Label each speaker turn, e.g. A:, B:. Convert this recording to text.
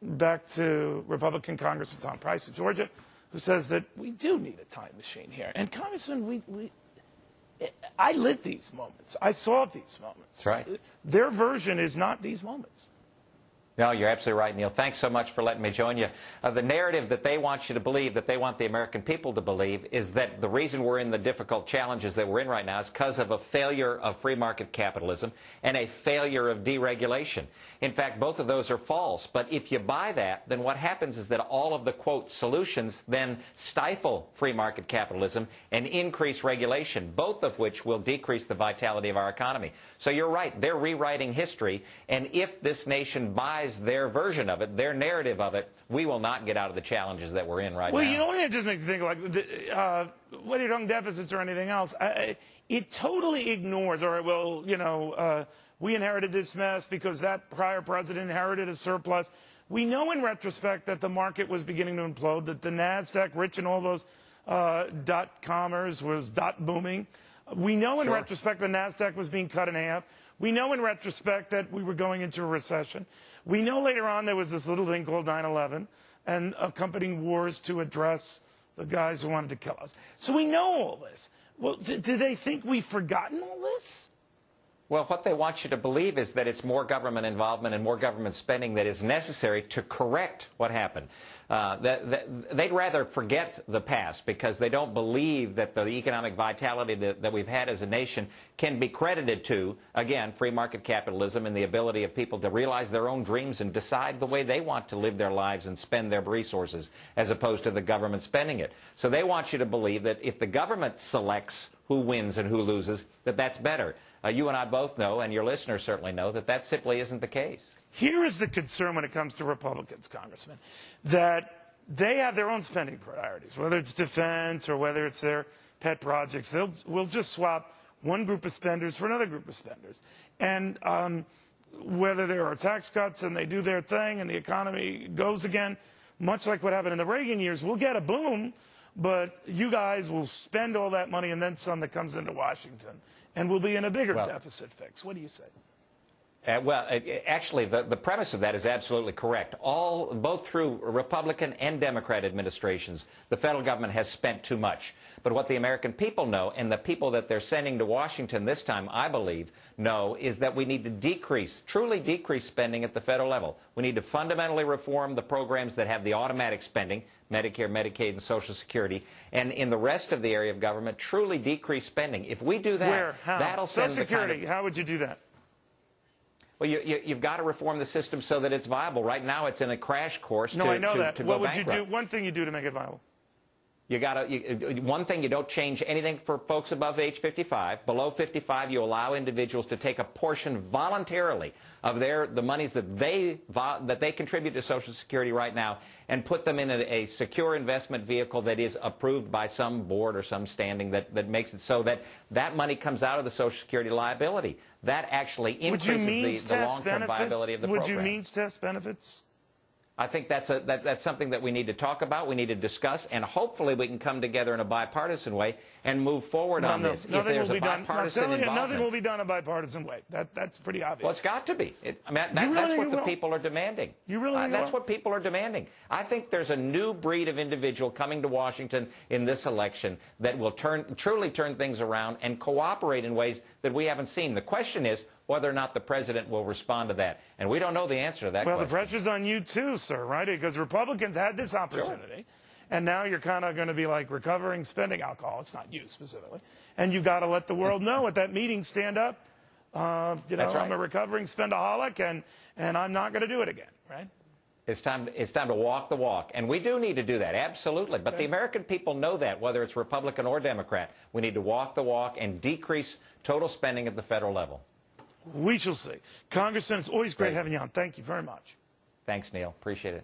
A: back to Republican Congressman Tom Price of Georgia, who says that we do need a time machine here. And Congressman, I lived these moments. I saw these moments.
B: That's right.
A: Their version is not these moments.
B: No, you're absolutely right, Neil. Thanks so much for letting me join you. The narrative that they want you to believe, that they want the American people to believe, is that the reason we're in the difficult challenges that we're in right now is because of a failure of free market capitalism and a failure of deregulation. In fact, both of those are false. But if you buy that, then what happens is that all of the, quote, solutions then stifle free market capitalism and increase regulation, both of which will decrease the vitality of our economy. So you're right. They're rewriting history. And if this nation buys their version of it, their narrative of it, we will not get out of the challenges that we're in right now.
A: Well, you know what? It just makes me think, like, whether you're talking deficits or anything else, it totally ignores, or, well, you know, we inherited this mess because that prior president inherited a surplus. We know in retrospect that the market was beginning to implode, that the NASDAQ, Rich and all those dot-commers was booming. We know in retrospect the NASDAQ was being cut in half. We know in retrospect that we were going into a recession. We know later on there was this little thing called 9/11 and accompanying wars to address the guys who wanted to kill us. So we know all this. Well, do they think we've forgotten all this?
B: Well, what they want you to believe is that it's more government involvement and more government spending that is necessary to correct what happened. They'd rather forget the past because they don't believe that the economic vitality that we've had as a nation can be credited to, again, free market capitalism and the ability of people to realize their own dreams and decide the way they want to live their lives and spend their resources as opposed to the government spending it. So they want you to believe that if the government selects who wins and who loses, that that's better. You and I both know, and your listeners certainly know, that that simply isn't the case. Here
A: is the concern when it comes to Republicans, Congressman, that they have their own spending priorities, whether it's defense or whether it's their pet projects. We'll just swap one group of spenders for another group of spenders. And whether there are tax cuts and they do their thing and the economy goes again, much like what happened in the Reagan years, we'll get a boom, but you guys will spend all that money and then some that comes into Washington. And we'll be in a bigger deficit fix. What do you say?
B: Actually, the premise of that is absolutely correct. Both through Republican and Democrat administrations, the federal government has spent too much. But what the American people know, and the people that they're sending to Washington this time, I believe, know, is that we need to truly decrease spending at the federal level. We need to fundamentally reform the programs that have the automatic spending, Medicare, Medicaid, and Social Security, and in the rest of the area of government, truly decrease spending. If we do that, that'll send
A: Social Security, how would you do that?
B: Well, you've got to reform the system so that it's viable. Right now, it's in a crash course
A: I know that.
B: To
A: what
B: go
A: would
B: bankrupt.
A: you do? One thing you do to make it viable.
B: One thing, you don't change anything for folks above age 55. Below 55, you allow individuals to take a portion voluntarily of the monies that they contribute to Social Security right now and put them in a secure investment vehicle that is approved by some board or some standing that makes it so that that money comes out of the Social Security liability. That actually increases the long-term viability of the program.
A: Would you means test benefits?
B: I think that's something that we need to talk about, we need to discuss, and hopefully we can come together in a bipartisan way and move forward on this.
A: Nothing will be done. Nothing will be done in a bipartisan way. That's pretty obvious.
B: Well, it's got to be. That's what the people are demanding. That's what people are demanding. I think there's a new breed of individual coming to Washington in this election that will truly turn things around and cooperate in ways that we haven't seen. The question is whether or not the president will respond to that. And we don't know the answer to that question.
A: Well, the pressure's on you too, sir, right? Because Republicans had this opportunity, and now you're kind of going to be like recovering spending alcohol. It's not you specifically. And you've got to let the world know at that meeting, stand up. That's right. I'm a recovering spendaholic, and I'm not going to do it again, right?
B: It's time to walk the walk. And we do need to do that, absolutely. But the American people know that, whether it's Republican or Democrat. We need to walk the walk and decrease total spending at the federal level.
A: We shall see. Congressman, it's always great having you on. Thank you very much.
B: Thanks, Neil. Appreciate it.